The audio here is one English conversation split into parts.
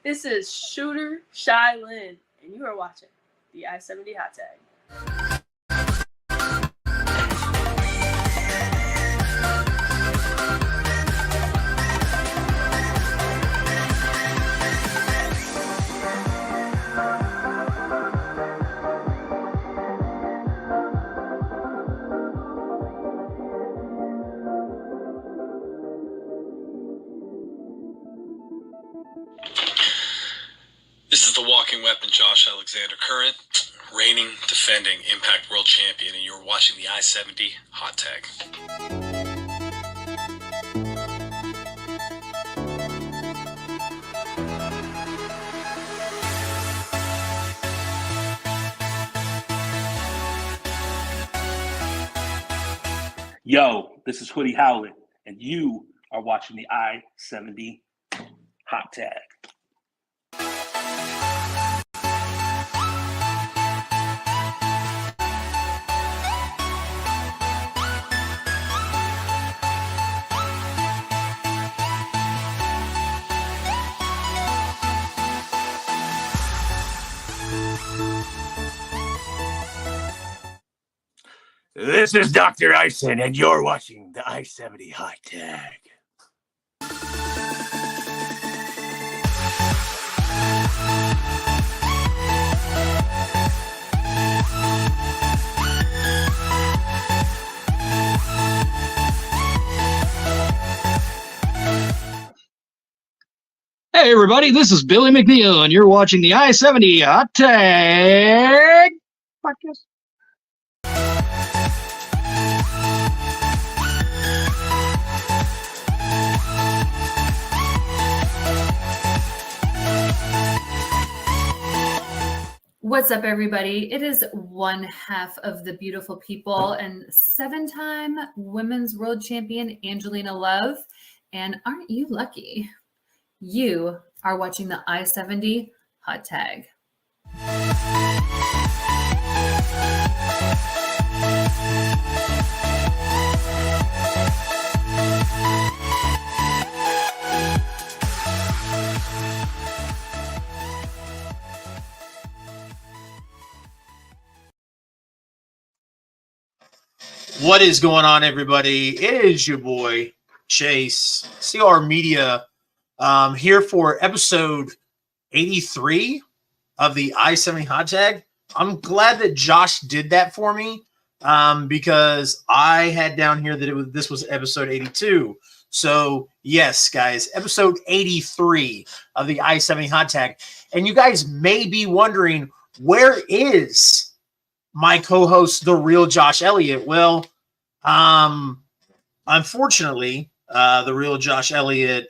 This is Shooter Shy Lynn, and you are watching the I-70 Hot Tag. This is the walking weapon, Josh Alexander, current, reigning, defending Impact World Champion, and you're watching the I-70 Hot Tag. Yo, this is Hoodie Howlett, and you are watching the I-70 Hot Tag. This is Dr. Ison, and you're watching the I-70 Hot Tag. Hey everybody, this is Billy McNeil, and you're watching the I-70 Hot Tag podcast. What's up, everybody? It is one half of the beautiful people and 7-time women's world champion Angelina Love. And aren't you lucky? You are watching the I-70 Hot Tag. What is going on, everybody? It is your boy, Chase, CR Media, here for episode 83 of the I-70 Hot Tag. I'm glad that Josh did that for me because I had down here that this was episode 82. So, yes, guys, episode 83 of the I-70 Hot Tag. And you guys may be wondering, where is my co-host, the real Josh Elliott? Well, unfortunately, the real Josh Elliott,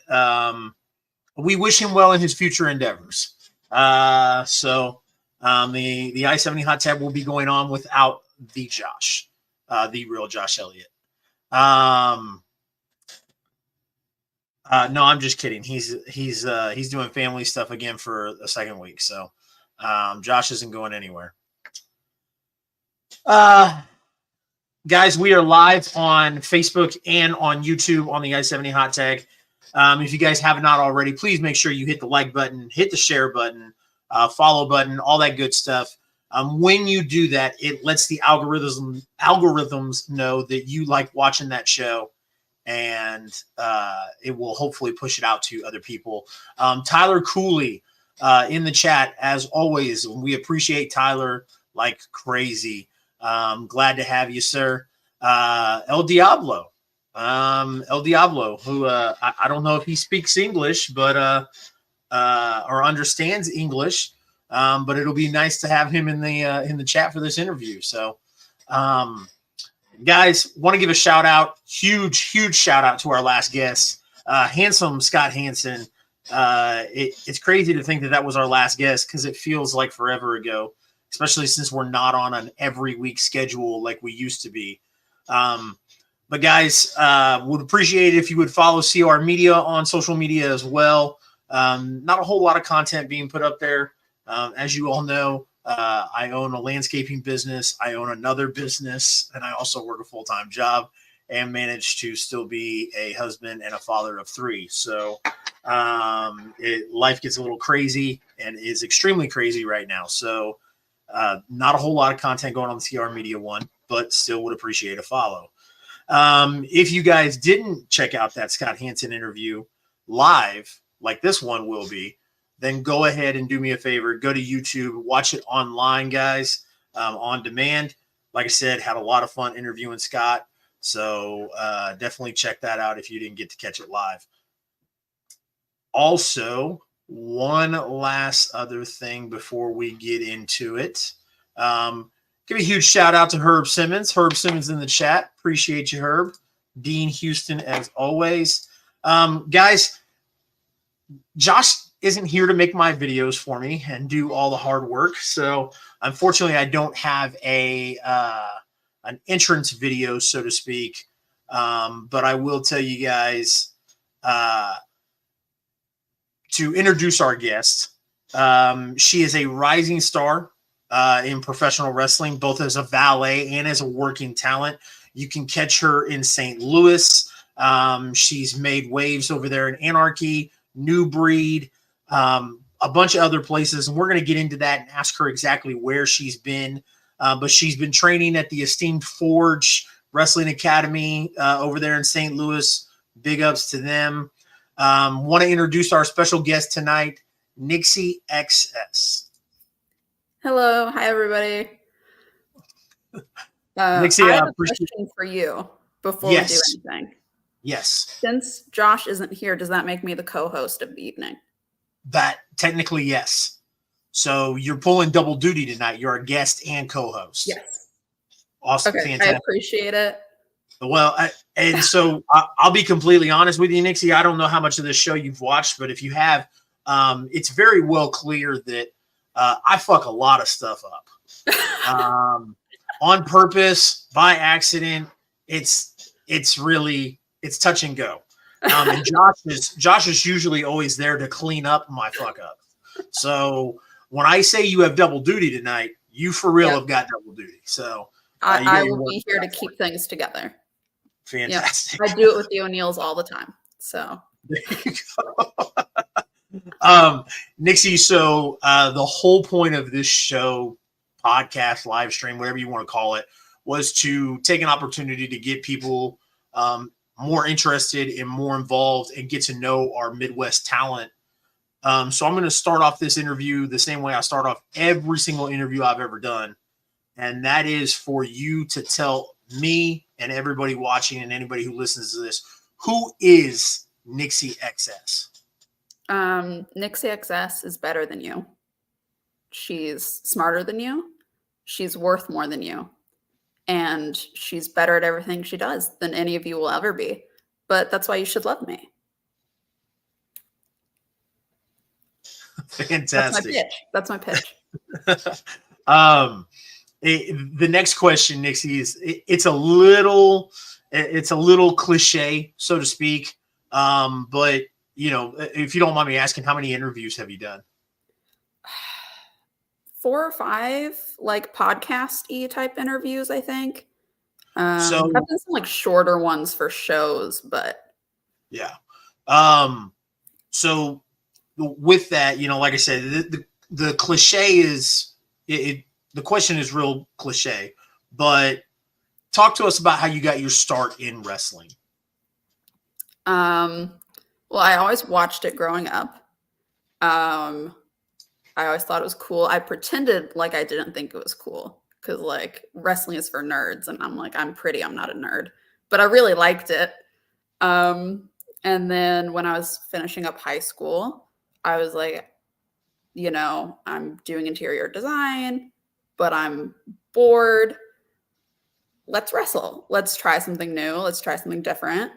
we wish him well in his future endeavors. So the I-70 Hot Tag will be going on without the Josh, the real Josh Elliott. No, I'm just kidding. He's doing family stuff again for a second week. So Josh isn't going anywhere. Guys, we are live on Facebook and on YouTube on the I-70 Hot Tag. If you guys have not already, please make sure you hit the like button, hit the share button, follow button, all that good stuff. When you do that, it lets the algorithms know that you like watching that show, and it will hopefully push it out to other people. Tyler Cooley in the chat, as always. We appreciate Tyler like crazy. Glad to have you, sir. El Diablo, who I don't know if he speaks English, but or understands English, but it'll be nice to have him in the chat for this interview. So, guys, want to give a shout out, huge shout out to our last guest, handsome Scott Hansen. It's crazy to think that was our last guest because it feels like forever ago, especially since we're not on an every week schedule like we used to be. But guys, would appreciate it if you would follow CR Media on social media as well. Not a whole lot of content being put up there. As you all know, I own a landscaping business. I own another business, and I also work a full-time job and manage to still be a husband and a father of 3. So Life gets a little crazy and is extremely crazy right now. So not a whole lot of content going on the TR Media one, but still would appreciate a follow. If you guys didn't check out that Scott Hansen interview live, like this one will be, then go ahead and do me a favor. Go to YouTube, watch it online, guys, on demand. Like I said, had a lot of fun interviewing Scott. So definitely check that out if you didn't get to catch it live. Also, one last other thing before we get into it. Give a huge shout out to Herb Simmons. Herb Simmons in the chat. Appreciate you, Herb. Dean Houston, as always. Guys, Josh isn't here to make my videos for me and do all the hard work. So unfortunately, I don't have an entrance video, so to speak. But I will tell you guys to introduce our guest. She is a rising star in professional wrestling, both as a valet and as a working talent. You can catch her in St. Louis. She's made waves over there in Anarchy, New Breed, a bunch of other places. And we're going to get into that and ask her exactly where she's been. But she's been training at the Esteemed Forge Wrestling Academy over there in St. Louis. Big ups to them. Want to introduce our special guest tonight, Nixi XS. Hello. Hi, everybody. Nixi, I have a question for you before we do anything. Yes. Since Josh isn't here, does that make me the co-host of the evening? That technically, yes. So you're pulling double duty tonight. You're a guest and co-host. Yes. Awesome. Okay. Fantastic. I appreciate it. Well, so I'll be completely honest with you, Nixi. I don't know how much of this show you've watched, but if you have, it's very well clear that I fuck a lot of stuff up on purpose, by accident. It's touch and go. And Josh is usually always there to clean up my fuck up. So when I say you have double duty tonight, you for real have got double duty. So I will be here to keep things together. Fantastic. Yep. I do it with the O'Neills all the time. So there you go. Nixi, so the whole point of this show, podcast, live stream, whatever you want to call it, was to take an opportunity to get people more interested and more involved and get to know our Midwest talent. So I'm going to start off this interview the same way I start off every single interview I've ever done. And that is for you to tell me and everybody watching and anybody who listens to this, who is Nixi XS? Nixi XS is better than you. She's smarter than you. She's worth more than you. And she's better at everything she does than any of you will ever be. But that's why you should love me. Fantastic. That's my pitch. The next question, Nixi, is it's a little cliche, so to speak. But you know, if you don't mind me asking, how many interviews have you done? 4 or 5 like podcast-y type interviews, I think. So I've done some like shorter ones for shows, but yeah. So with that, you know, like I said, the cliche is the question is real cliche, but talk to us about how you got your start in wrestling. Well, I always watched it growing up. I always thought it was cool. I pretended like I didn't think it was cool because like wrestling is for nerds, and I'm like, I'm pretty, I'm not a nerd, but I really liked it. And then when I was finishing up high school, I was like, you know, I'm doing interior design, but I'm bored. Let's wrestle. Let's try something new. Let's try something different.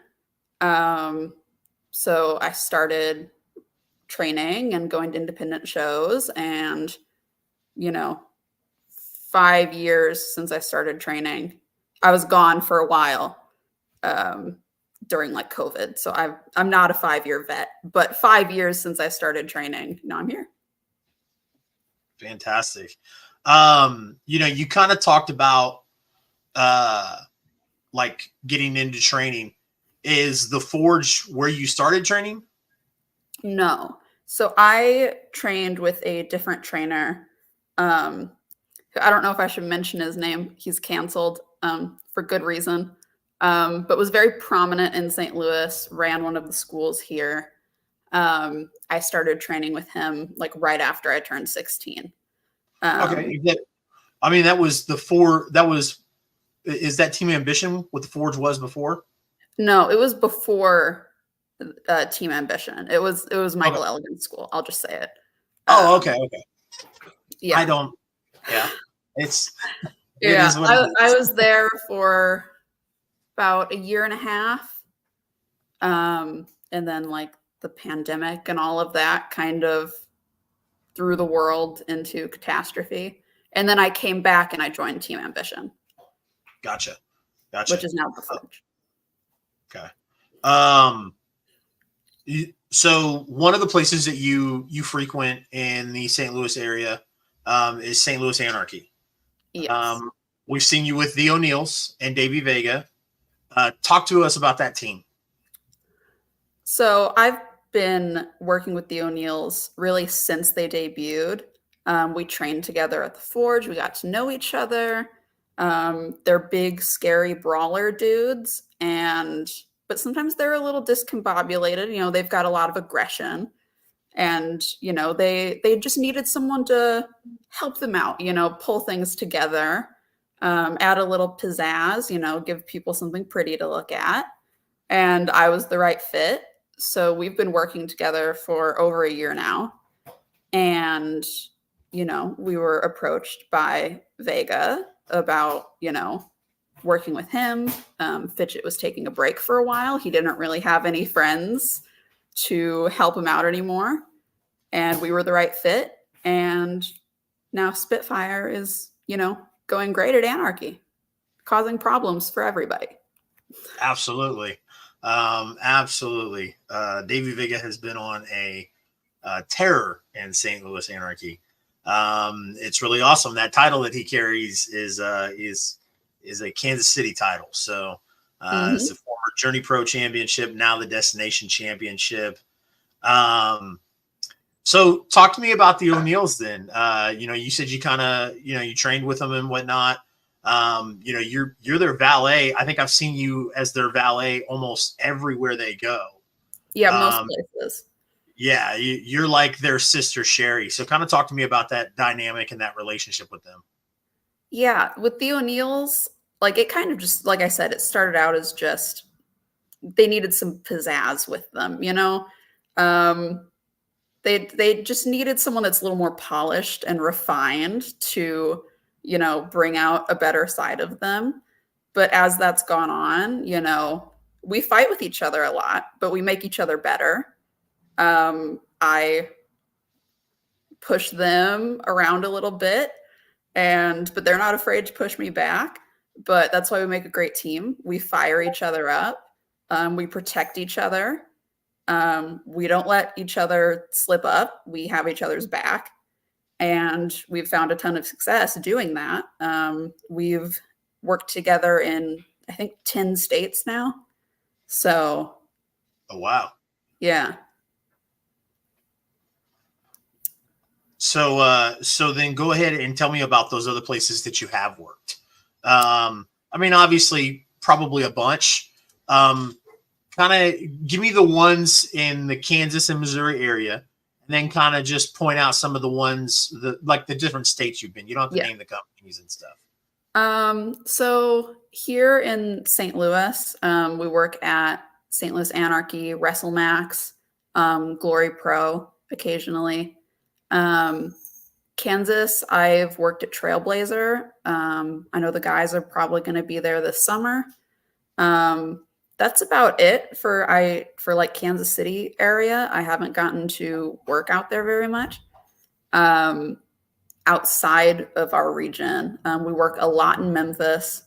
So I started training and going to independent shows, and, you know, 5 years since I started training. I was gone for a while during like COVID. So I'm not a 5-year vet, but 5 years since I started training. Now I'm here. Fantastic. You know, you kind of talked about like getting into training. Is the Forge where you started training? No. So I trained with a different trainer. I don't know if I should mention his name. He's canceled for good reason, but was very prominent in St. Louis, ran one of the schools here. I started training with him like right after I turned 16. Okay. That was is that Team Ambition what the Forge was before? No, it was before Team Ambition. It was Michael Elliott school. I'll just say it. Oh, okay. Yeah. I don't. Yeah. It Yeah. is what it is. I was there for about a year and a half. And then like the pandemic and all of that kind of threw the world into catastrophe. And then I came back and I joined Team Ambition. Gotcha. Which is now the Forge. Okay. So one of the places that you frequent in the St. Louis area is St. Louis Anarchy. Yes. We've seen you with the O'Neills and Davey Vega. Talk to us about that team. So I've been working with the O'Neills really since they debuted. We trained together at the Forge. We got to know each other. They're big, scary brawler dudes, but sometimes they're a little discombobulated. You know, they've got a lot of aggression, and you know, they just needed someone to help them out. You know, pull things together, add a little pizzazz. You know, give people something pretty to look at. And I was the right fit. So we've been working together for over a year now. And, you know, we were approached by Vega about, you know, working with him. Fitchett was taking a break for a while. He didn't really have any friends to help him out anymore. And we were the right fit. And now Spitfire is, you know, going great at Anarchy, causing problems for everybody. Absolutely. Absolutely. Davey Vega has been on a terror in St. Louis Anarchy. It's really awesome. That title that he carries is a Kansas City title. So it's a former Journey Pro Championship, now the Destination Championship. So talk to me about the O'Neills then. You know, you said you kind of, you know, you trained with them and whatnot. You know, you're their valet. I think I've seen you as their valet almost everywhere they go. Yeah, most places. Yeah, you're like their sister Sherry. So kind of talk to me about that dynamic and that relationship with them. Yeah, with the O'Neills, like it kind of just, like I said, it started out as just they needed some pizzazz with them, you know. They just needed someone that's a little more polished and refined to, you know, bring out a better side of them. But as that's gone on, you know, we fight with each other a lot, but we make each other better. I push them around a little bit, but they're not afraid to push me back. But that's why we make a great team. We fire each other up. We protect each other. We don't let each other slip up. We have each other's back. And we've found a ton of success doing that. We've worked together in, I think, 10 states now. So. Oh, wow. Yeah. So then go ahead and tell me about those other places that you have worked. I mean, obviously, probably a bunch. Kind of give me the ones in the Kansas and Missouri area, and then kind of just point out some of the ones, like the different states you've been. You don't have to name the companies and stuff. So here in St. Louis, we work at St. Louis Anarchy, WrestleMax, Glory Pro occasionally. Kansas, I've worked at Trailblazer. I know the guys are probably going to be there this summer. That's about it for like Kansas City area. I haven't gotten to work out there very much. Outside of our region, we work a lot in Memphis,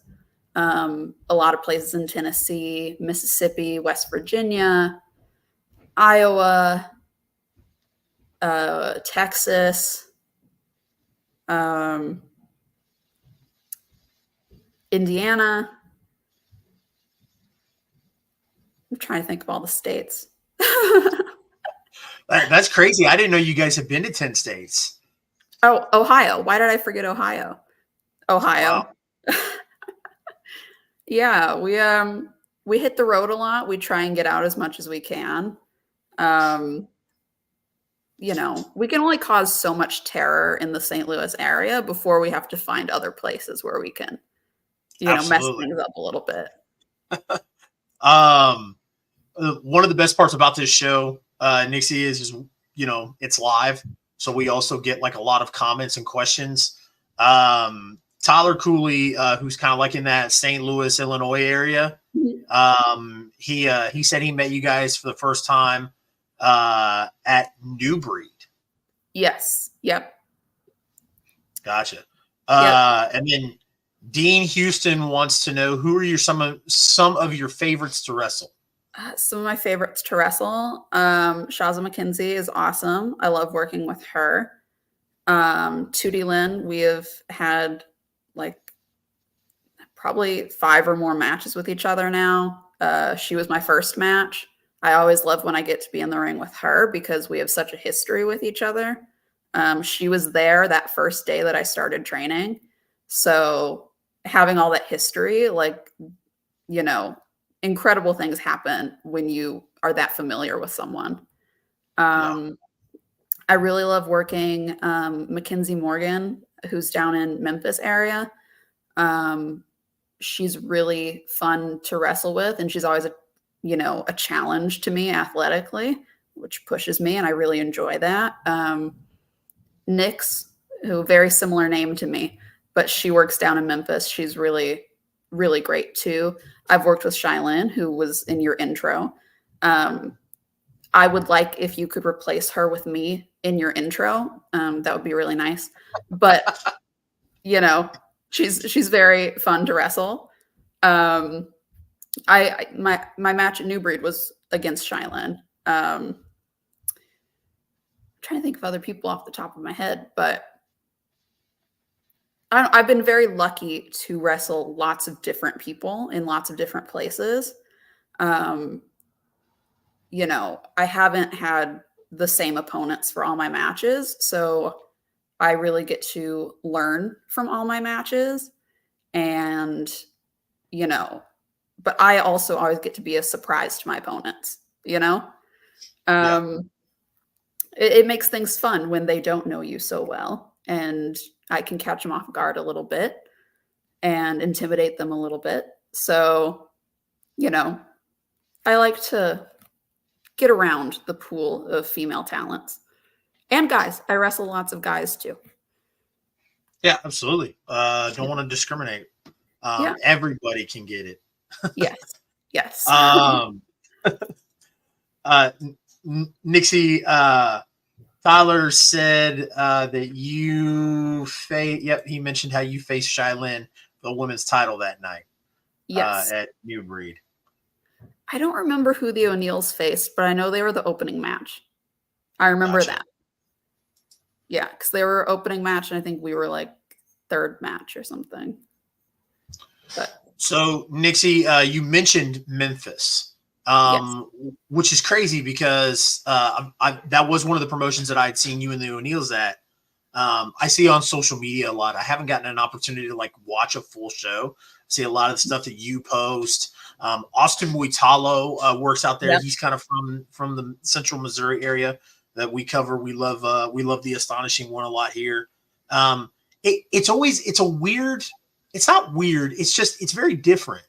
a lot of places in Tennessee, Mississippi, West Virginia, Iowa, Texas, Indiana. I'm trying to think of all the states. That's crazy. I didn't know you guys had been to 10 states. Oh, Ohio. Why did I forget Ohio? Ohio. Wow. Yeah, we hit the road a lot. We try and get out as much as we can. You know, we can only cause so much terror in the St. Louis area before we have to find other places where we can, you know, mess Absolutely. things up a little bit. One of the best parts about this show, Nixie, is you know, it's live, so we also get like a lot of comments and questions. Tyler Cooley, who's kind of like in that St. Louis, Illinois area, he said he met you guys for the first time at New Breed. Yes. Yep. Gotcha. Yep. And then Dean Houston wants to know, who are some of your favorites to wrestle? Some of my favorites to wrestle. Shaza McKenzie is awesome. I love working with her. Tootie Lynn, we have had like probably 5 or more matches with each other now. She was my first match. I always love when I get to be in the ring with her because we have such a history with each other. She was there that first day that I started training. So having all that history, like, you know, incredible things happen when you are that familiar with someone. I really love working Mackenzie Morgan, who's down in Memphis area. She's really fun to wrestle with, and she's always a challenge to me athletically, which pushes me, and I really enjoy that. Nix, who very similar name to me, but she works down in Memphis. She's really, really great too. I've worked with Shylin, who was in your intro. I would like if you could replace her with me in your intro. That would be really nice. But you know, she's very fun to wrestle. My match at New Breed was against Shylin. I'm trying to think of other people off the top of my head, but I've been very lucky to wrestle lots of different people in lots of different places. You know, I haven't had the same opponents for all my matches, so I really get to learn from all my matches. And, you know, but I also always get to be a surprise to my opponents, you know? It makes things fun when they don't know you so well, and I can catch them off guard a little bit and intimidate them a little bit. So, you know, I like to get around the pool of female talents. And guys. I wrestle lots of guys too. Yeah, absolutely. Don't want to discriminate. Everybody can get it. Yes. Yes. Nixie, Tyler said that you he mentioned how you faced Shylin, the women's title that night. Yes. At New Breed. I don't remember who the O'Neills faced, but I know they were the opening match. I remember that. Yeah, because they were opening match, and I think we were like third match or something. But so, Nixie, you mentioned Memphis, which is crazy because that was one of the promotions that I'd seen you and the O'Neills at. I see on social media a lot. I haven't gotten an opportunity to like watch a full show. I see a lot of the stuff that you post. Austin Muitalo works out there. Yep. He's kind of from the Central Missouri area that we cover. We love the Astonishing One a lot here. It's not weird. It's very different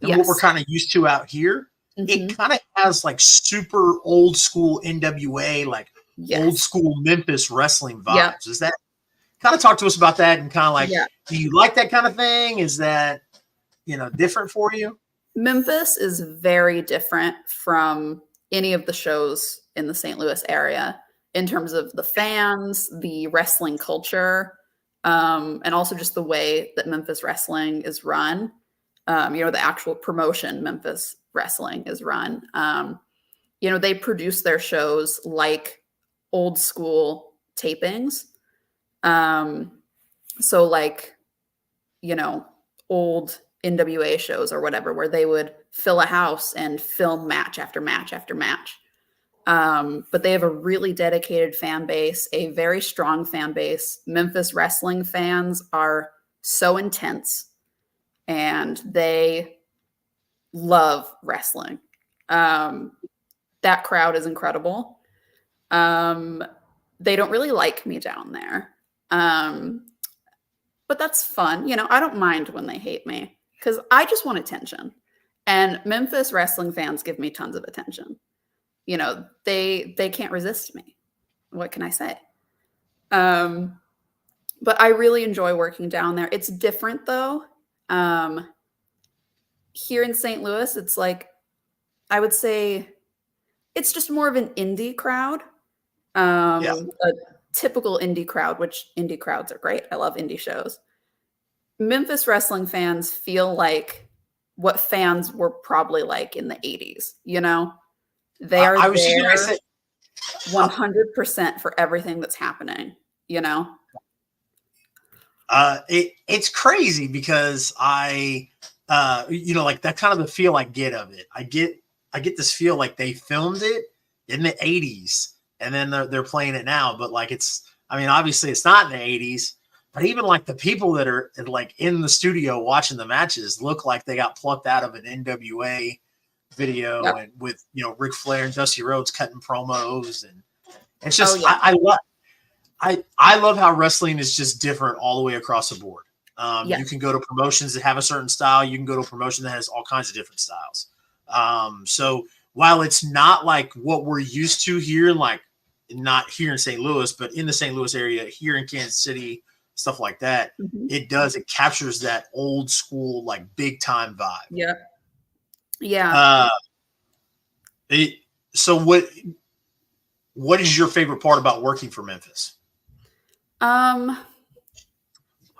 than what we're kind of used to out here. Mm-hmm. It kind of has like super old school NWA, like old school Memphis wrestling vibes. Yep. Is that kind of talk to us about that and kind of like, do you like that kind of thing? Is that, different for you? Memphis is very different from any of the shows in the St. Louis area in terms of the fans, the wrestling culture, and also just the way that Memphis wrestling is run. The actual promotion, Memphis wrestling, is run. They produce their shows like old school tapings. So like, old NWA shows or whatever, where they would fill a house and film match after match after match. But they have a really dedicated fan base, a very strong fan base. Memphis wrestling fans are so intense and they love wrestling. That crowd is incredible. They don't really like me down there. But that's fun. You know, I don't mind when they hate me because I just want attention. And Memphis wrestling fans give me tons of attention. You know, they can't resist me. What can I say? But I really enjoy working down there. It's different though. Here in St. Louis, it's like, I would say it's just more of an indie crowd. A typical indie crowd, which indie crowds are great. I love indie shows. Memphis wrestling fans feel like what fans were probably like in the 80s, you know? They are there 100% for everything that's happening, you know? It's crazy because I like that kind of the feel I get of it. I get this feel like they filmed it in the 80s and then they're playing it now. But like obviously it's not in the 80s, but even like the people that are like in the studio watching the matches look like they got plucked out of an NWA video and with Ric Flair and Dusty Rhodes cutting promos, and it's just I love how wrestling is just different all the way across the board. You can go to promotions that have a certain style. You can go to a promotion that has all kinds of different styles. So while it's not like what we're used to here, like not here in St. Louis, but in the St. Louis area, here in Kansas City, stuff like that, it captures that old school, like big time vibe. Yeah. Yeah. So what is your favorite part about working for Memphis? What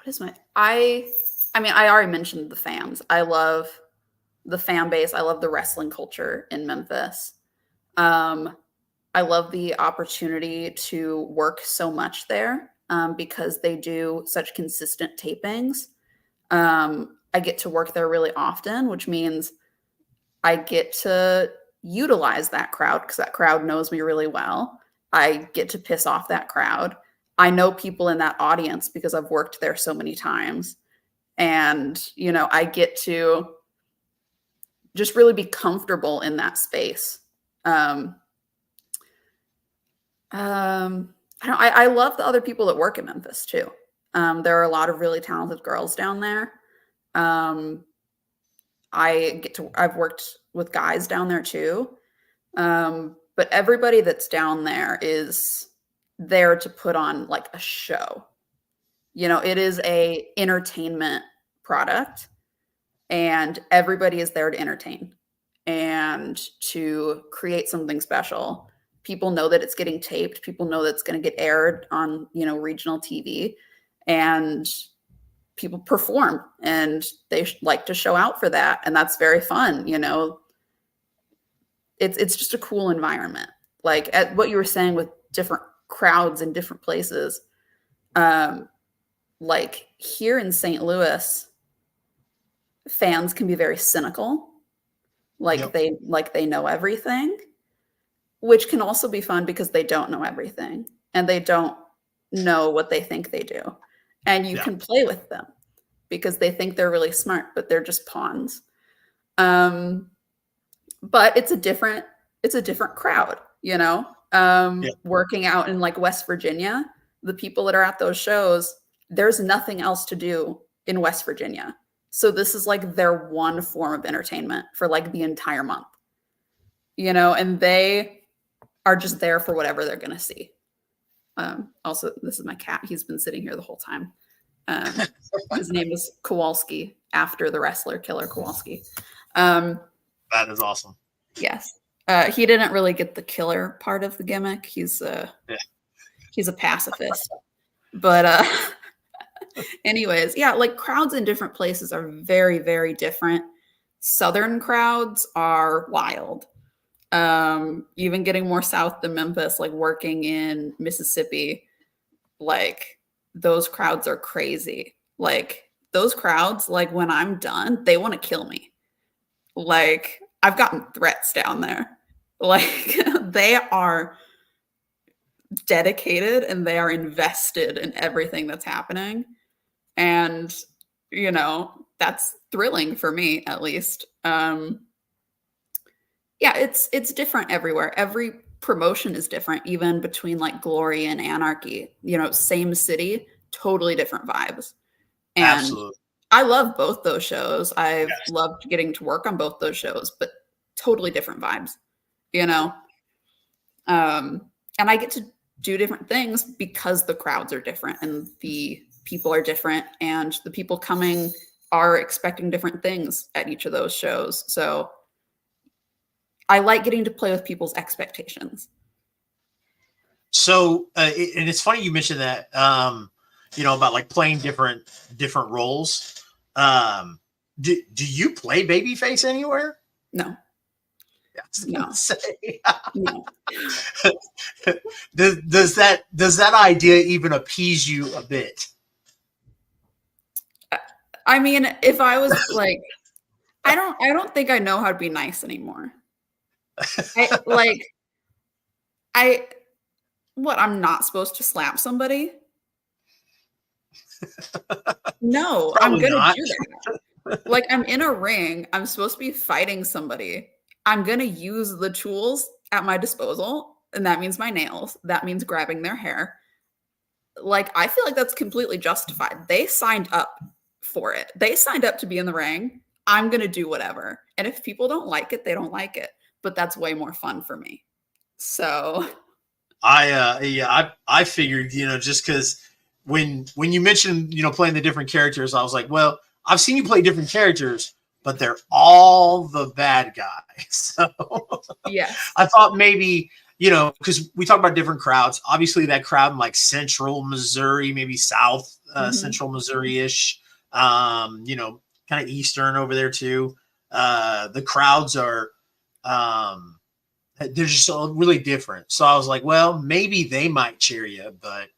is I already mentioned the fans. I love the fan base. I love the wrestling culture in Memphis. I love the opportunity to work so much there because they do such consistent tapings. I get to work there really often, which means I get to utilize that crowd because that crowd knows me really well. I get to piss off that crowd. I know people in that audience because I've worked there so many times. And, I get to just really be comfortable in that space. I love the other people that work in Memphis too. There are a lot of really talented girls down there. I've worked with guys down there too. But everybody that's down there is there to put on like a show. It is a entertainment product and everybody is there to entertain and to create something special. People know that it's getting taped. People know that it's going to get aired on, regional TV, and people perform and they like to show out for that. And that's very fun. It's just a cool environment. Like at what you were saying with different crowds in different places. Like here in St. Louis, fans can be very cynical. They know everything, which can also be fun because they don't know everything and they don't know what they think they do. And you can play with them because they think they're really smart, but they're just pawns. But it's a different crowd, working out in like West Virginia, the people that are at those shows, there's nothing else to do in West Virginia. So this is like their one form of entertainment for like the entire month, and they are just there for whatever they're going to see. Also, this is my cat. He's been sitting here the whole time. His name is Kowalski, after the wrestler Killer Kowalski. That is awesome. Yes. He didn't really get the killer part of the gimmick. He's a pacifist. But anyways, like crowds in different places are very, very different. Southern crowds are wild. Even getting more south than Memphis, like working in Mississippi, like those crowds are crazy. Like those crowds, like when I'm done, they want to kill me. Like I've gotten threats down there. Like they are dedicated and they are invested in everything that's happening. And, you know, that's thrilling for me, at least. Yeah, it's different everywhere. Every promotion is different, even between like Glory and Anarchy. You know, same city, totally different vibes. And Absolutely. I love both those shows. I've Yes. loved getting to work on both those shows, but totally different vibes, you know? And I get to do different things because the crowds are different and the people are different and the people coming are expecting different things at each of those shows. So I like getting to play with people's expectations. So, and it's funny you mentioned that, you know, about like playing different roles. Do you play babyface anywhere? No, Yeah, I was no, gonna say. no. does that idea even appease you a bit? I mean, if I was like, I don't think I know how to be nice anymore. I'm not supposed to slap somebody? No, I'm Probably gonna not. do that. Like, I'm in a ring, I'm supposed to be fighting somebody. I'm gonna use the tools at my disposal, and that means my nails. That means grabbing their hair. Like, I feel like that's completely justified. They signed up for it. They signed up to be in the ring. I'm gonna do whatever. And if people don't like it, they don't like it. But that's way more fun for me. So I figured, you know, just because when you mentioned, you know, playing the different characters, I was like, well, I've seen you play different characters, but they're all the bad guys. So yes. I thought maybe, you know, because we talk about different crowds. Obviously, that crowd in like Central Missouri, maybe South Central Missouri-ish, you know, kind of Eastern over there too. The crowds are they're just all really different. So I was like, well, maybe they might cheer you, but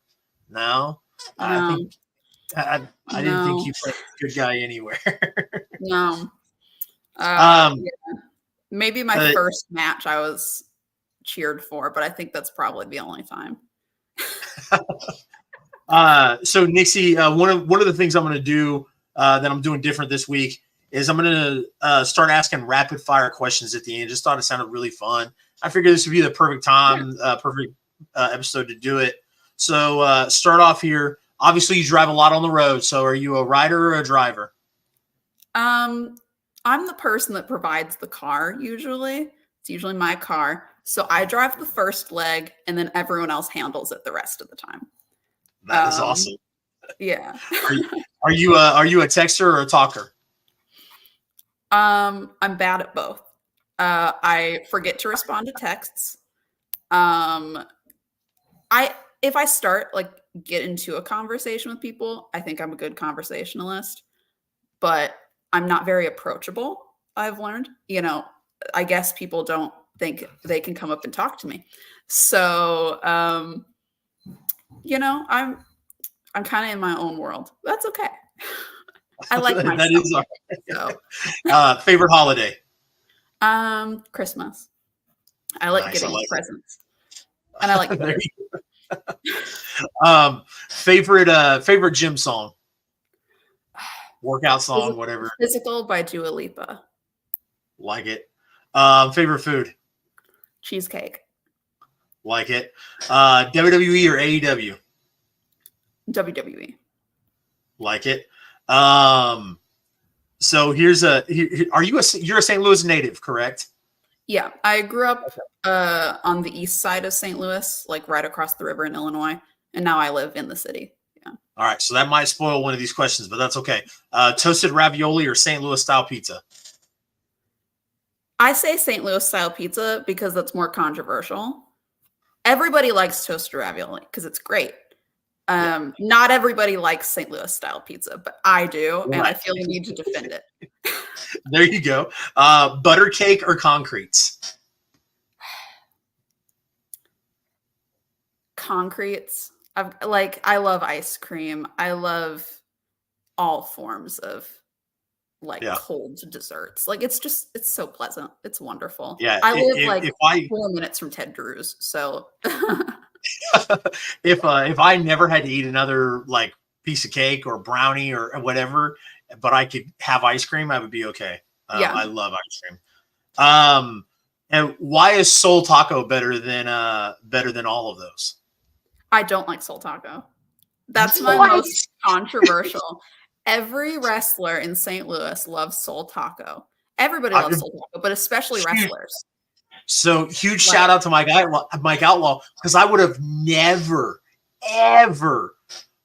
no, I think I didn't think you played a good guy anywhere. No. Um, Yeah. Maybe my first match I was cheered for, but I think that's probably the only time. So Nixi, one of the things I'm going to do that I'm doing different this week is I'm going to start asking rapid fire questions at the end. Just thought it sounded really fun. I figured this would be the perfect time, perfect episode to do it. So start off here. Obviously, you drive a lot on the road. So are you a rider or a driver? I'm the person that provides the car usually. It's usually my car. So I drive the first leg and then everyone else handles it the rest of the time. That is awesome. Yeah. Are you a texter or a talker? I'm bad at both. I forget to respond to texts. If I start get into a conversation with people, I think I'm a good conversationalist, but I'm not very approachable. I've learned, you know, I guess people don't think they can come up and talk to me. So, you know, I'm kind of in my own world. That's okay. I like myself. That is all right. So. Favorite holiday? Christmas. I like getting presents. And I like favorite gym song? Workout song, whatever. Physical by Dua Lipa. Like it. Favorite food? Cheesecake. Like it. WWE or AEW? WWE. Like it. So you're a St. Louis native, correct? Yeah, I grew up on the east side of St. Louis, like right across the river in Illinois, and now I live in the city. Yeah. All right, so that might spoil one of these questions, but that's okay. Toasted ravioli or St. Louis style pizza? I say St. Louis style pizza because that's more controversial. Everybody likes toasted ravioli because it's great. Not everybody likes St. Louis style pizza, but I do, and I feel the need to defend it. There you go. Butter cake or concretes? Concretes. I love ice cream. I love all forms of like Yeah. cold desserts. Like it's so pleasant. It's wonderful. Yeah, I live like if I 4 minutes from Ted Drew's, so if I never had to eat another like piece of cake or brownie or whatever, but I could have ice cream, I would be okay. Yeah. I love ice cream. And why is Soul Taco better than all of those? I don't like Soul Taco. That's my What? most controversial. Every wrestler in St. Louis loves Soul Taco. Everybody loves Soul Taco, but especially wrestlers. So huge shout out to Mike Outlaw, because I would have never, ever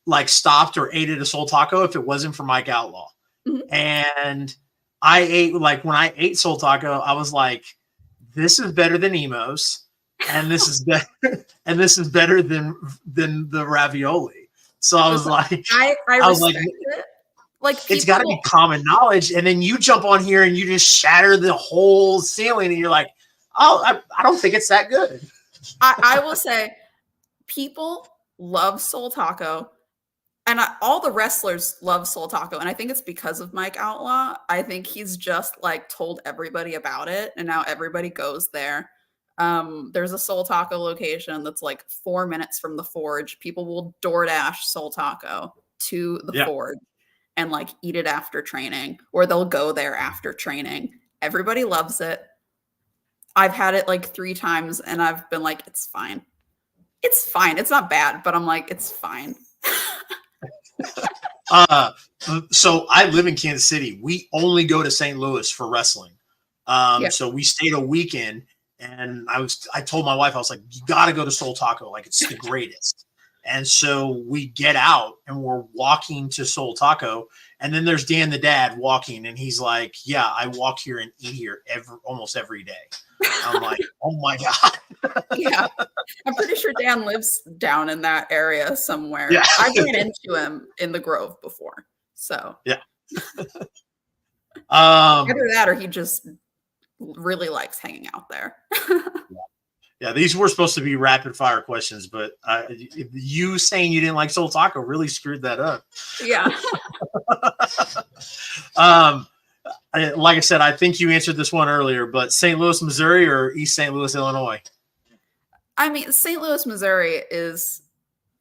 like stopped or ate at a Soul Taco if it wasn't for Mike Outlaw. Mhm. And I ate, like when I ate Soul Taco, I was like, this is better than Emo's, and this is better, and this is better than the ravioli. So I was like, I was like, respect it. Like it's got to be common knowledge. And then you jump on here and you just shatter the whole ceiling, and you're like, oh, I don't think it's that good. I will say, people love Soul Taco, and all the wrestlers love Soul Taco, and I think it's because of Mike Outlaw. I think he's just like told everybody about it, and now everybody goes there. There's a Soul Taco location that's like 4 minutes from the Forge. People will DoorDash Soul Taco to the Forge and like eat it after training, or they'll go there after training. Everybody loves it. I've had it like 3 times and I've been like, it's fine. It's fine. It's not bad, but I'm like, it's fine. So I live in Kansas City. We only go to St. Louis for wrestling. So we stayed a weekend, and I told my wife, I was like, you got to go to Soul Taco. Like, it's the greatest. And so we get out and we're walking to Soul Taco, and then there's Dan the dad walking, and he's like, yeah, I walk here and eat here almost every day. I'm like, oh my God. Yeah. I'm pretty sure Dan lives down in that area somewhere. Yeah. I've run into him in the Grove before. So yeah. Either that or he just really likes hanging out there. Yeah, these were supposed to be rapid fire questions, but you saying you didn't like Soul Taco really screwed that up. Yeah. Like I said, I think you answered this one earlier, but St. Louis, Missouri, or East St. Louis, Illinois? I mean, St. Louis, Missouri is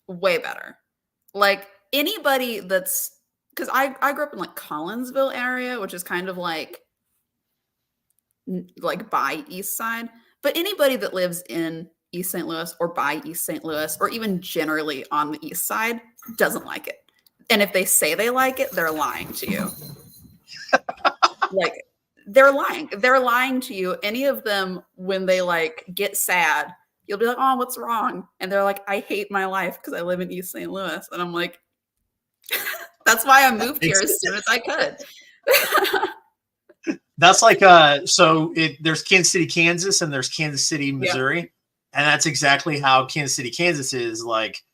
way better. Like anybody that's, because I grew up in like Collinsville area, which is kind of like by East Side. But anybody that lives in East St. Louis or by East St. Louis, or even generally on the East Side, doesn't like it. And if they say they like it, they're lying to you. Like, they're lying. They're lying to you. Any of them, when they like get sad, you'll be like, oh, what's wrong? And they're like, I hate my life because I live in East St. Louis. And I'm like, that's why I moved here as soon as I could. That's like there's Kansas City, Kansas, and there's Kansas City, Missouri. Yeah. And that's exactly how Kansas City, Kansas is. Like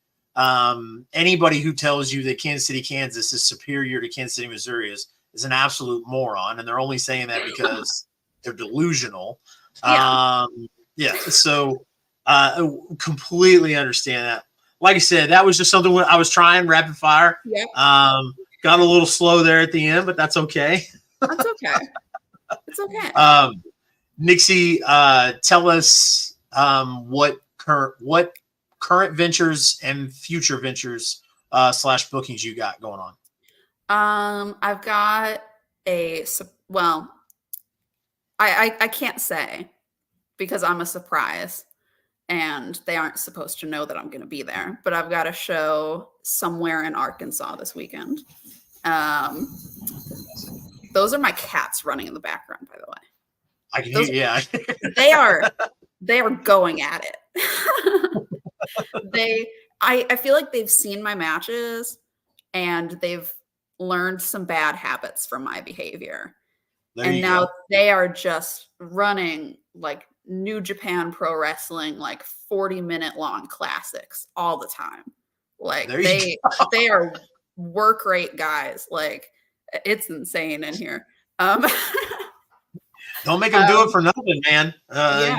anybody who tells you that Kansas City, Kansas is superior to Kansas City, Missouri is an absolute moron. And they're only saying that because they're delusional. Yeah. So completely understand that. Like I said, that was just something I was trying rapid fire. Yeah. Got a little slow there at the end, but that's okay. That's okay. It's okay. Nixi, tell us what current ventures and future ventures / bookings you got going on. I've got I can't say because I'm a surprise and they aren't supposed to know that I'm going to be there, but I've got a show somewhere in Arkansas this weekend. Those are my cats running in the background, by the way. I can hear, yeah. they are going at it. I feel like they've seen my matches and they've learned some bad habits from my behavior. And now they are just running like New Japan Pro Wrestling, like 40-minute long classics all the time. Like they are work rate guys. Like it's insane in here. Don't make them do it for nothing, man.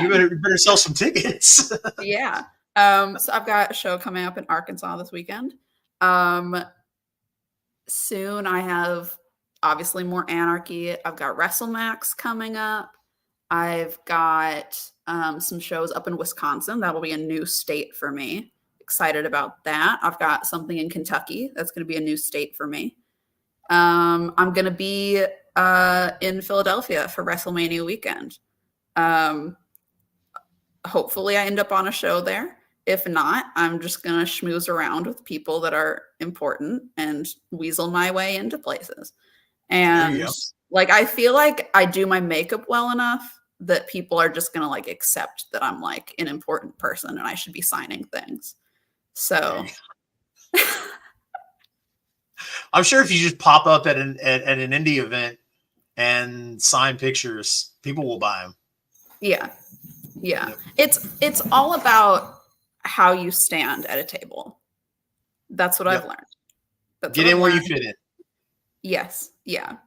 You better sell some tickets. Yeah. So I've got a show coming up in Arkansas this weekend. Soon I have obviously more Anarchy. I've got WrestleMax coming up. I've got some shows up in Wisconsin. That will be a new state for me. Excited about that. I've got something in Kentucky. That's going to be a new state for me. I'm going to be in Philadelphia for WrestleMania weekend. Hopefully I end up on a show there. If not, I'm just going to schmooze around with people that are important and weasel my way into places. And like, I feel like I do my makeup well enough that people are just going to like accept that I'm like an important person and I should be signing things. So I'm sure if you just pop up at an indie event and sign pictures, people will buy them. Yeah. Yeah. It's all about how you stand at a table. That's what I've learned. Get in where you fit in. Yes. Yeah.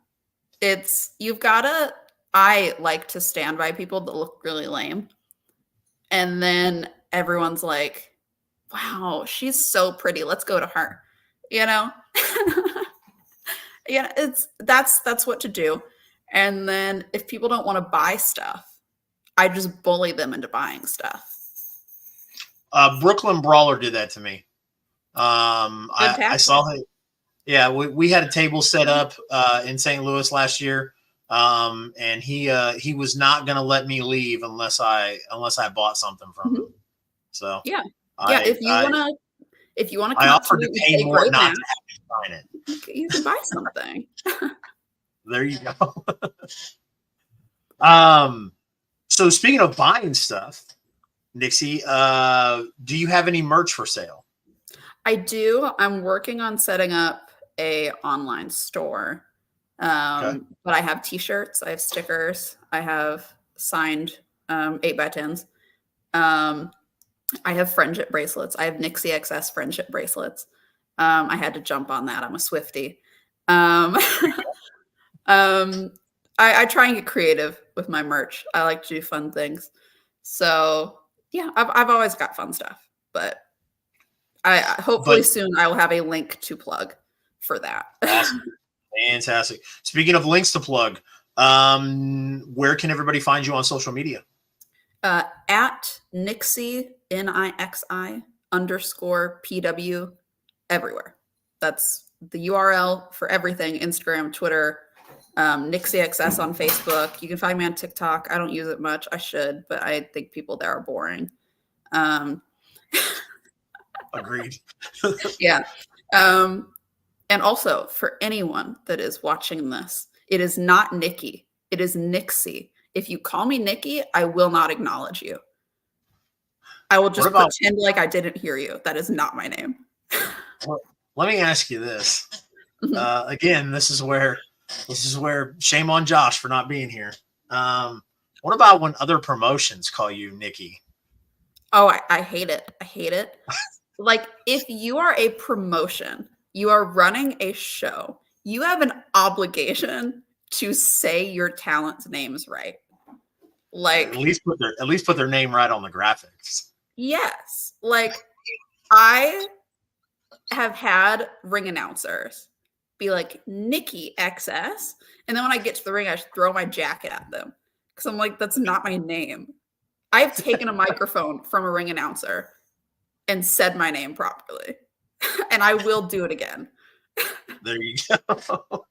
You've gotta, I like to stand by people that look really lame. And then everyone's like, wow, she's so pretty. Let's go to her. You know? Yeah, that's what to do. And then if people don't want to buy stuff, I just bully them into buying stuff. Brooklyn Brawler did that to me. I saw it. Yeah, we had a table set up in St. Louis last year, and he was not going to let me leave unless I bought something from him. So yeah, if you wanna, I offered to pay more not to have to sign it. You can buy something. There you go. So speaking of buying stuff, Nixi, do you have any merch for sale? I do. I'm working on setting up a online store. But I have t-shirts, I have stickers, I have signed 8x10s. I have friendship bracelets. I have Nixi XS friendship bracelets. I had to jump on that. I'm a Swiftie. I try and get creative with my merch. I like to do fun things. So yeah, I've always got fun stuff, but hopefully soon I will have a link to plug for that. Awesome. Fantastic. Speaking of links to plug, where can everybody find you on social media? At Nixi NIXI _PW everywhere. That's the URL for everything. Instagram, Twitter, Nixi XS on Facebook. You can find me on TikTok. I don't use it much. I should, but I think people there are boring. Agreed. Yeah. And also for anyone that is watching this, it is not Nikki. It is Nixi. If you call me Nikki, I will not acknowledge you. I will just pretend like I didn't hear you. That is not my name. Well, let me ask you this. Again, this is where shame on Josh for not being here. What about when other promotions call you Nikki? Oh, I hate it. I hate it. Like, if you are a promotion, you are running a show, you have an obligation to say your talent's names right. Like, at least put their name right on the graphics. Yes. Like, I have had ring announcers be like, Nixi XS. And then when I get to the ring, I just throw my jacket at them. Because I'm like, that's not my name. I've taken a microphone from a ring announcer and said my name properly. And I will do it again. There you go.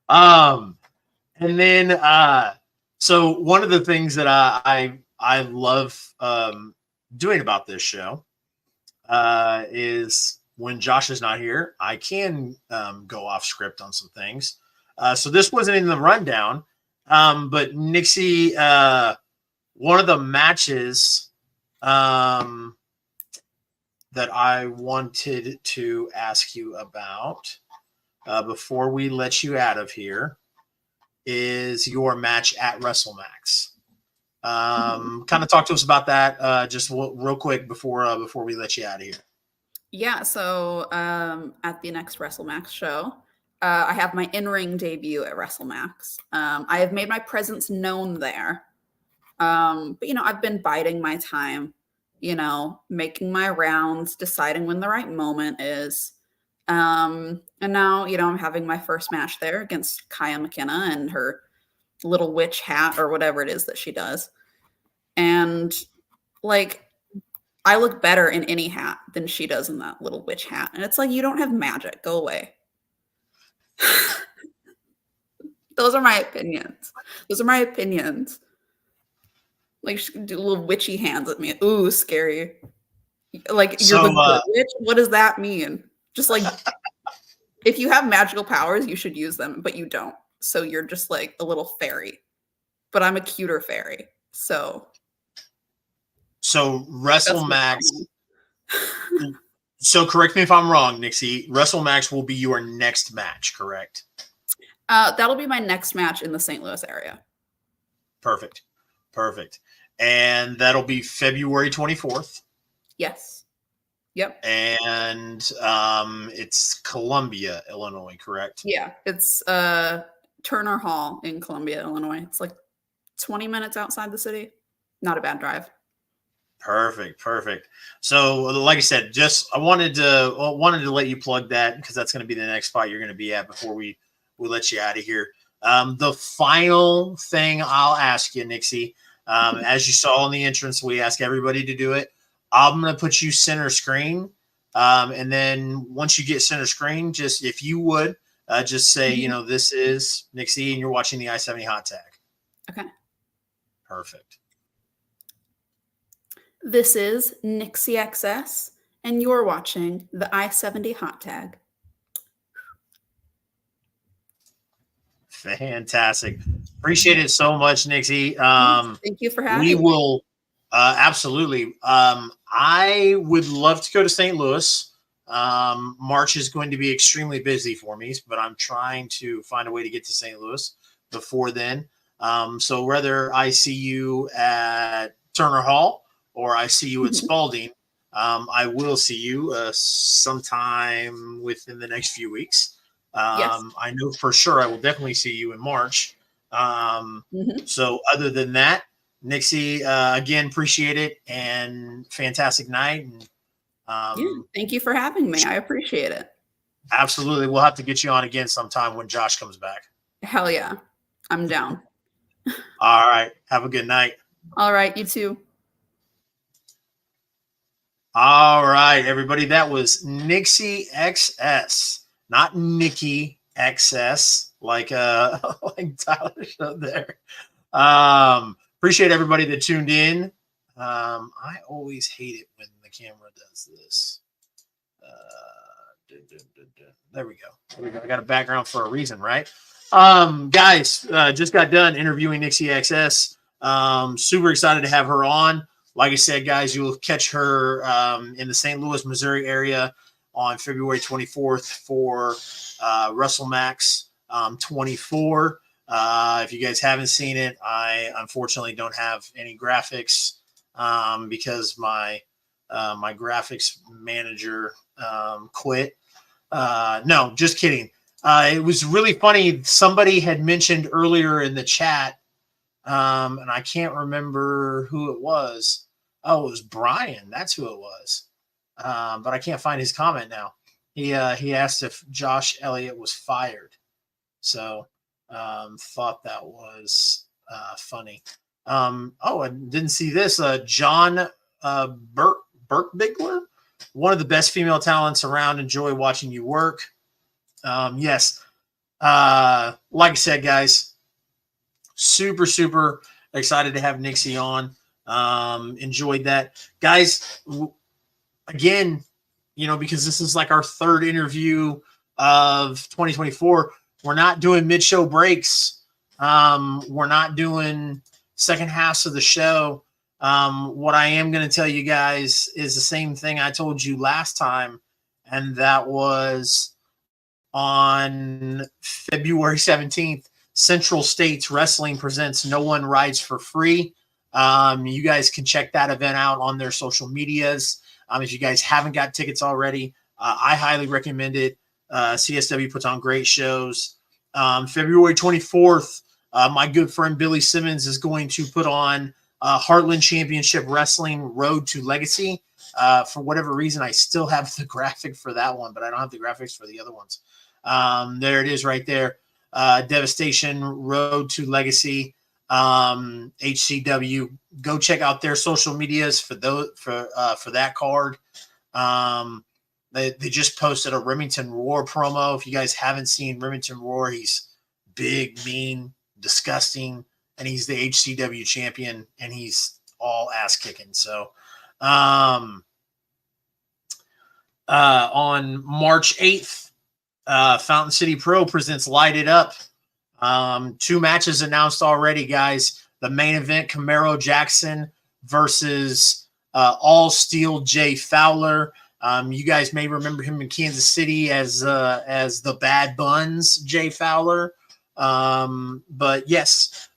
And then so one of the things that I love doing about this show is when Josh is not here, I can go off script on some things. So this wasn't in the rundown, but Nixi, one of the matches that I wanted to ask you about before we let you out of here is your match at WrestleMax. Kind of talk to us about that just real quick before we let you out of here. Yeah, so at the next WrestleMax show, I have my in-ring debut at WrestleMax. I have made my presence known there. But, you know, I've been biding my time, you know, making my rounds, deciding when the right moment is. And now, I'm having my first match there against Kaya McKenna and her little witch hat or whatever it is that she does. And like, I look better in any hat than she does in that little witch hat. And it's like, you don't have magic. Go away. Those are my opinions. Like, she can do little witchy hands at me. Ooh, scary. Like, you're So, the good witch? What does that mean? Just like, if you have magical powers, you should use them, but you don't. So you're just like a little fairy. But I'm a cuter fairy. So WrestleMax. So correct me if I'm wrong, Nixi. WrestleMax will be your next match, correct? that'll be my next match in the St. Louis area. Perfect. And that'll be February 24th. Yes. Yep. And it's Columbia, Illinois, correct? Yeah. It's Turner Hall in Columbia, Illinois. It's like 20 minutes outside the city. Not a bad drive. Perfect. So, like I said, I wanted to let you plug that because that's going to be the next spot you're going to be at before we let you out of here. The final thing I'll ask you, Nixi, as you saw in the entrance, we ask everybody to do it. I'm going to put you center screen, and then once you get center screen, just if you would just say, this is Nixi, and you're watching the I-70 Hot Tag. Okay. Perfect. This is Nixi XS, and you're watching the I-70 Hot Tag. Fantastic. Appreciate it so much, Nixi. Thank you for having me. We will absolutely. I would love to go to St. Louis. March is going to be extremely busy for me, but I'm trying to find a way to get to St. Louis before then. So whether I see you at Turner Hall or I see you at Spalding, I will see you sometime within the next few weeks. Yes. I know for sure I will definitely see you in March. So other than that, Nixi, again, appreciate it and fantastic night. And thank you for having me. I appreciate it. Absolutely. We'll have to get you on again sometime when Josh comes back. Hell yeah. I'm down. All right. Have a good night. All right. You too. All right, everybody. That was Nixi XS, not Nikki XS, like Tyler showed there. Appreciate everybody that tuned in. I always hate it when the camera does this. There we go. I got a background for a reason, right? Guys, just got done interviewing Nixi XS. Super excited to have her on. Like I said, guys, you'll catch her in the St. Louis, Missouri area on February 24th for WrestleMax 24. If you guys haven't seen it, I unfortunately don't have any graphics because my graphics manager quit. No, just kidding. It was really funny. Somebody had mentioned earlier in the chat, and I can't remember who it was. Oh, it was Brian. That's who it was. But I can't find his comment now. He asked if Josh Elliott was fired. So thought that was funny. I didn't see this. John Burkbigler, one of the best female talents around. Enjoy watching you work. Yes. Like I said, guys, super excited to have Nixi on. Enjoyed that, guys. Again, because this is like our third interview of 2024. We're not doing mid-show breaks. We're not doing second halves of the show. What I am going to tell you guys is the same thing I told you last time, and that was on February 17th, Central States Wrestling presents No One Rides for Free. You guys can check that event out on their social medias. If you guys haven't got tickets already, I highly recommend it. CSW puts on great shows. February 24th, my good friend Billy Simmons is going to put on Heartland Championship Wrestling Road to Legacy. For whatever reason, I still have the graphic for that one, but I don't have the graphics for the other ones. There it is right there. Devastation, Road to Legacy, HCW. Go check out their social medias for that card. They just posted a Remington Roar promo. If you guys haven't seen Remington Roar, he's big, mean, disgusting, and he's the HCW champion, and he's all ass kicking. So on March 8th, Fountain City Pro presents Light It Up. 2 matches announced already, guys. The main event, Camaro Jackson versus All Steel Jay Fowler. You guys may remember him in Kansas City as the Bad Buns Jay Fowler. But yes,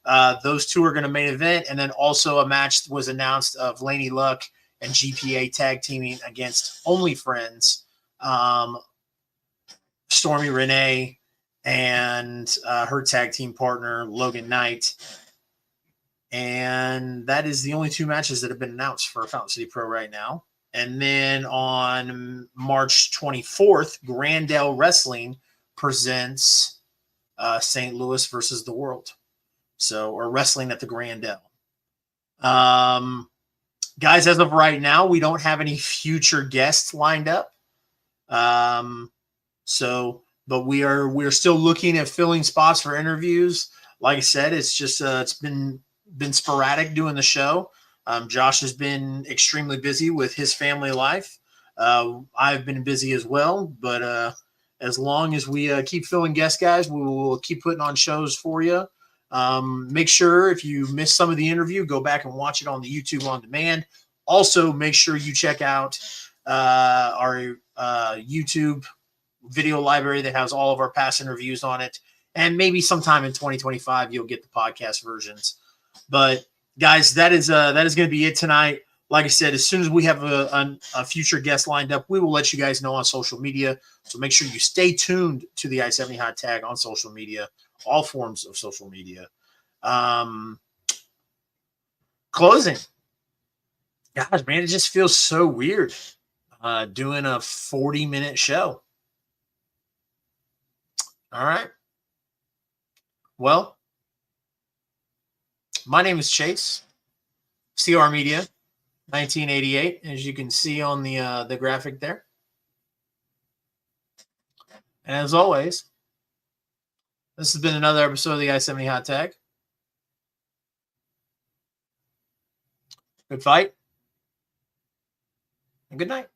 those 2 are going to main event. And then also a match was announced of Laney Luck and GPA tag teaming against Only Friends, Stormy Renee and her tag team partner, Logan Knight. And that is the only 2 matches that have been announced for Fountain City Pro right now. And then on March 24th, Grandel Wrestling presents St. Louis versus the World. Or wrestling at the Grandel. Guys, as of right now, we don't have any future guests lined up. But we're still looking at filling spots for interviews. Like I said, it's just it's been sporadic doing the show. Josh has been extremely busy with his family life. I've been busy as well, but as long as we keep filling guest guys, we will keep putting on shows for you. Make sure if you missed some of the interview, go back and watch it on the YouTube on demand. Also, make sure you check out our YouTube video library that has all of our past interviews on it. And maybe sometime in 2025, you'll get the podcast versions. But guys, that is going to be it tonight. Like I said, as soon as we have a future guest lined up, we will let you guys know on social media. So make sure you stay tuned to the I-70 Hot Tag on social media, all forms of social media. Closing. Gosh, man, it just feels so weird doing a 40-minute show. All right. Well, my name is Chase, CR Media, 1988, as you can see on the graphic there. And as always, this has been another episode of the I-70 Hot Tag. Good fight. And good night.